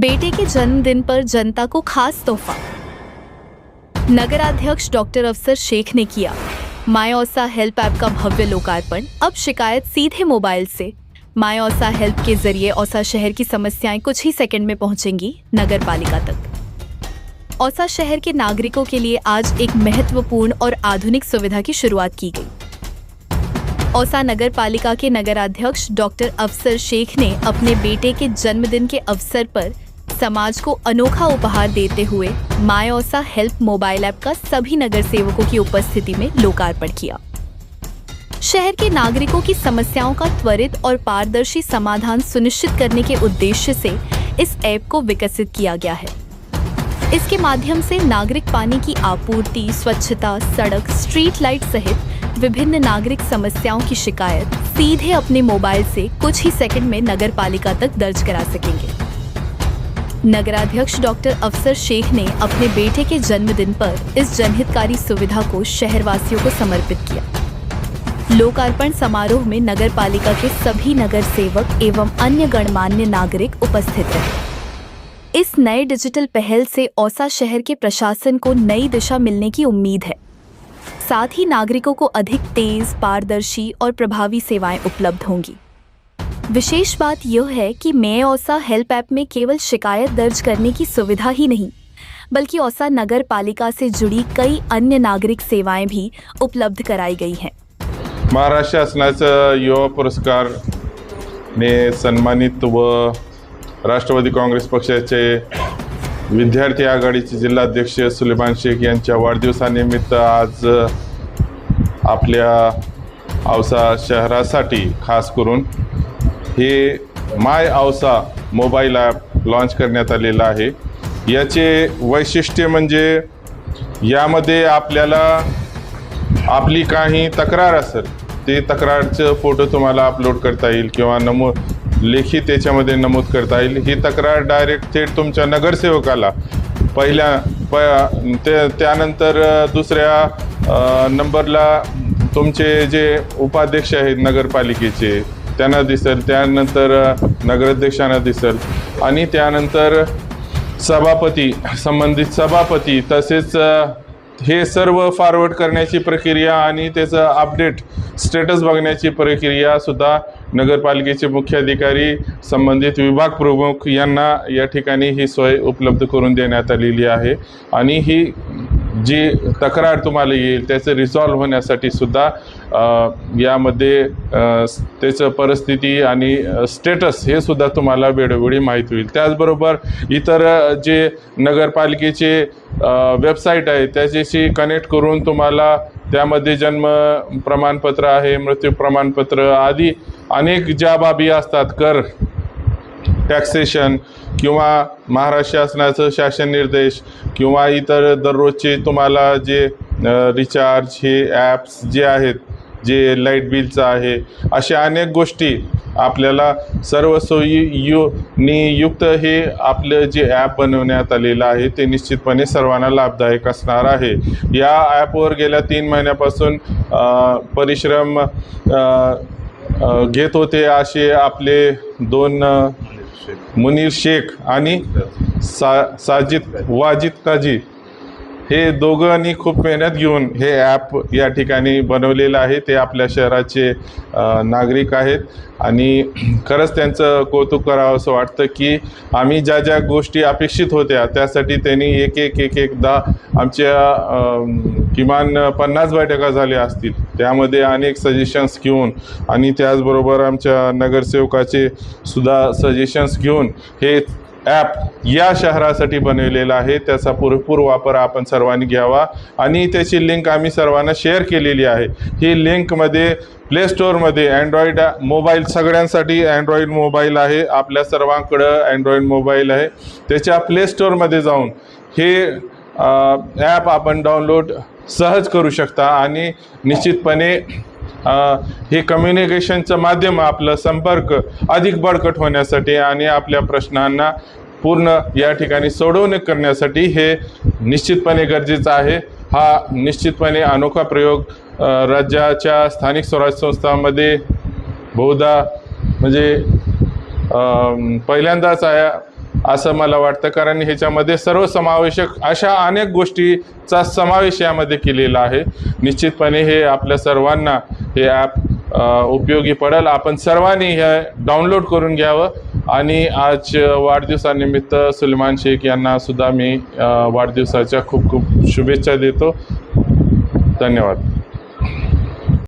बेटे के जन्मदिन पर जनता को खास तोहफा। नगराध्यक्ष डॉक्टर अफसर शेख ने किया माय औसा हेल्प ऐप का भव्य लोकार्पण। अब शिकायत सीधे मोबाइल से। माय औसा हेल्प के जरिए औसा शहर की समस्याएं कुछ ही सेकंड में पहुंचेंगी नगर पालिका तक। औसा शहर के नागरिकों के लिए आज एक महत्वपूर्ण और आधुनिक सुविधा की शुरुआत की गई। औसा नगर पालिका के नगराध्यक्ष डॉक्टर अफसर शेख ने अपने बेटे के जन्मदिन के अवसर पर समाज को अनोखा उपहार देते हुए माय औसा हेल्प मोबाइल ऐप का सभी नगर सेवकों की उपस्थिति में लोकार्पण किया। शहर के नागरिकों की समस्याओं का त्वरित और पारदर्शी समाधान सुनिश्चित करने के उद्देश्य से इस ऐप को विकसित किया गया है। इसके माध्यम से नागरिक पानी की आपूर्ति, स्वच्छता, सड़क, स्ट्रीट लाइट सहित विभिन्न नागरिक समस्याओं की शिकायत सीधे अपने मोबाइल से कुछ ही सेकंड में नगर पालिका तक दर्ज करा सकेंगे। नगराध्यक्ष डॉक्टर अफसर शेख ने अपने बेटे के जन्मदिन पर इस जनहितकारी सुविधा को शहरवासियों को समर्पित किया। लोकार्पण समारोह में नगर पालिका के सभी नगर सेवक एवं अन्य गणमान्य नागरिक उपस्थित रहे। इस नए डिजिटल पहल से औसा शहर के प्रशासन को नई दिशा मिलने की उम्मीद है। साथ ही नागरिकों को अधिक तेज, पारदर्शी और प्रभावी सेवाएं उपलब्ध होंगी। विशेष बात यह है कि माय औसा हेल्प ऐप में केवल शिकायत दर्ज करने की सुविधा ही नहीं, बल्कि औसा नगर पालिका से जुड़ी कई अन्य नागरिक सेवाएं भी उपलब्ध कराई गई हैं। महाराष्ट्र शासनाचा युवा पुरस्कार ने सन्मानित व राष्ट्रवादी काँग्रेस पक्षाचे विद्यार्थी आघाडीचे जिल्हाध्यक्ष सुलेमान शेख यांच्या वाढदिवसानिमित्त आज आपल्या औसा शहरासाठी खास करून hey my Ausa mobile app launch करण्यात आलेलं आहे। याचे वैशिष्ट्य म्हणजे यामध्ये आपल्याला आपली काही तक्रार असेल ते तक्रारचं फोटो तुम्हाला अपलोड करता येईल किंवा लेखी त्याच्यामध्ये नमूद करता येईल। ही तक्रार डायरेक्ट थेट तुमच्या नगरसेवकाला त्यानंतर दुसऱ्या नंबरला तुमचे जे उपाध्यक्ष आहेत नगरपालिकेचे त्यांना दिसेल, त्यानंतर नगराध्यक्षांना दिसेल आणि त्यानंतर संबंधित सभापती तसेच हे सर्व फॉरवर्ड करण्याची प्रक्रिया आणि त्याचं अपडेट स्टेटस बघण्याची प्रक्रिया सुद्धा नगरपालिकेचे मुख्याधिकारी, संबंधित विभाग प्रमुख यांना या ठिकाणी ही सोय उपलब्ध करून देण्यात आलेली आहे। आणि ही जी तक्रार तुम्हाला येईल त्याचं रिझॉल्व होण्यासाठी सुद्धा यामध्ये त्याचं परिस्थिती आणि स्टेटस हे सुद्धा तुम्हाला वेळोवेळी माहीत होईल। त्याचबरोबर इतर जे नगरपालिकेचे वेबसाईट आहे त्याच्याशी कनेक्ट करून तुम्हाला त्यामध्ये जन्म प्रमाणपत्र आहे, मृत्यू प्रमाणपत्र आदी अनेक ज्या बाबी असतात, कर, टॅक्सेशन किंवा महाराष्ट्र शासनाचं शासन निर्देश किंवा इतर दररोजचे तुम्हाला जे रिचार्ज हे ॲप्स जे आहेत, जे लाईट बिलचं आहे, अशा अनेक गोष्टी आपल्याला सर्व सोयी युक्त हे आपलं जे ॲप बनवण्यात आलेलं आहे ते निश्चितपणे सर्वांना लाभदायक असणार आहे। या ॲपवर गेल्या 3 महिन्यापासून परिश्रम घेत होते असे आपले 2 मुनीर शेख आणि वाजिद काजी हे दोघांनी खूप मेहनत घेऊन हे ॲप या ठिकाणी बनवलेलं आहे। ते आपल्या शहराचे नागरिक आहेत आणि खरंच त्यांचं कौतुक करावं असं वाटतं की आम्ही ज्या ज्या गोष्टी अपेक्षित होत्या त्यासाठी त्यांनी एकदा आमच्या किमान 50 बैठका झाल्या असतील, त्यामध्ये अनेक सजेशन्स घेऊन आणि त्याचबरोबर आमच्या नगरसेवकाचे सुद्धा सजेशन्स घेऊन हे ॲप या शहरासाठी बनवलेला आहे। त्याचा पुरेपूर वापर आपण सर्वांनी घ्यावा आणि त्याची लिंक आम्ही सर्वांना शेअर केलेली आहे। ही लिंकमध्ये प्ले स्टोअरमध्ये अँड्रॉईड मोबाईल सगळ्यांसाठी अँड्रॉईड मोबाईल आहे, आपल्या सर्वांकडं अँड्रॉईड मोबाईल आहे, त्याच्या प्ले स्टोअरमध्ये जाऊन हे ॲप आपण डाउनलोड सहज करू शकता आणि निश्चितपणे हे कम्युनिकेशनचं माध्यम आपलं संपर्क अधिक बळकट होण्यासाठी आणि आपल्या प्रश्नांना पूर्ण या ठिकाणी सोडवणूक करण्यासाठी हे निश्चितपणे गरजेचं आहे। हा निश्चितपणे अनोखा प्रयोग राज्याच्या स्थानिक स्वराज्य संस्थांमध्ये बहुधा म्हणजे पहिल्यांदाच असं मला वाटतं, कारण ह्याच्यामध्ये सर्वसमावेशक अशा अनेक गोष्टीचा समावेश यामध्ये केलेला आहे. निश्चितपणे हे आपल्या सर्वांना हे ॲप उपयोगी पडेल. आपण सर्वांनी हे डाउनलोड करून घ्यावं आणि आज वाढदिवसानिमित्त सुलेमान शेख यांना सुद्धा मी वाढदिवसाच्या खूप खूप शुभेच्छा देतो. धन्यवाद.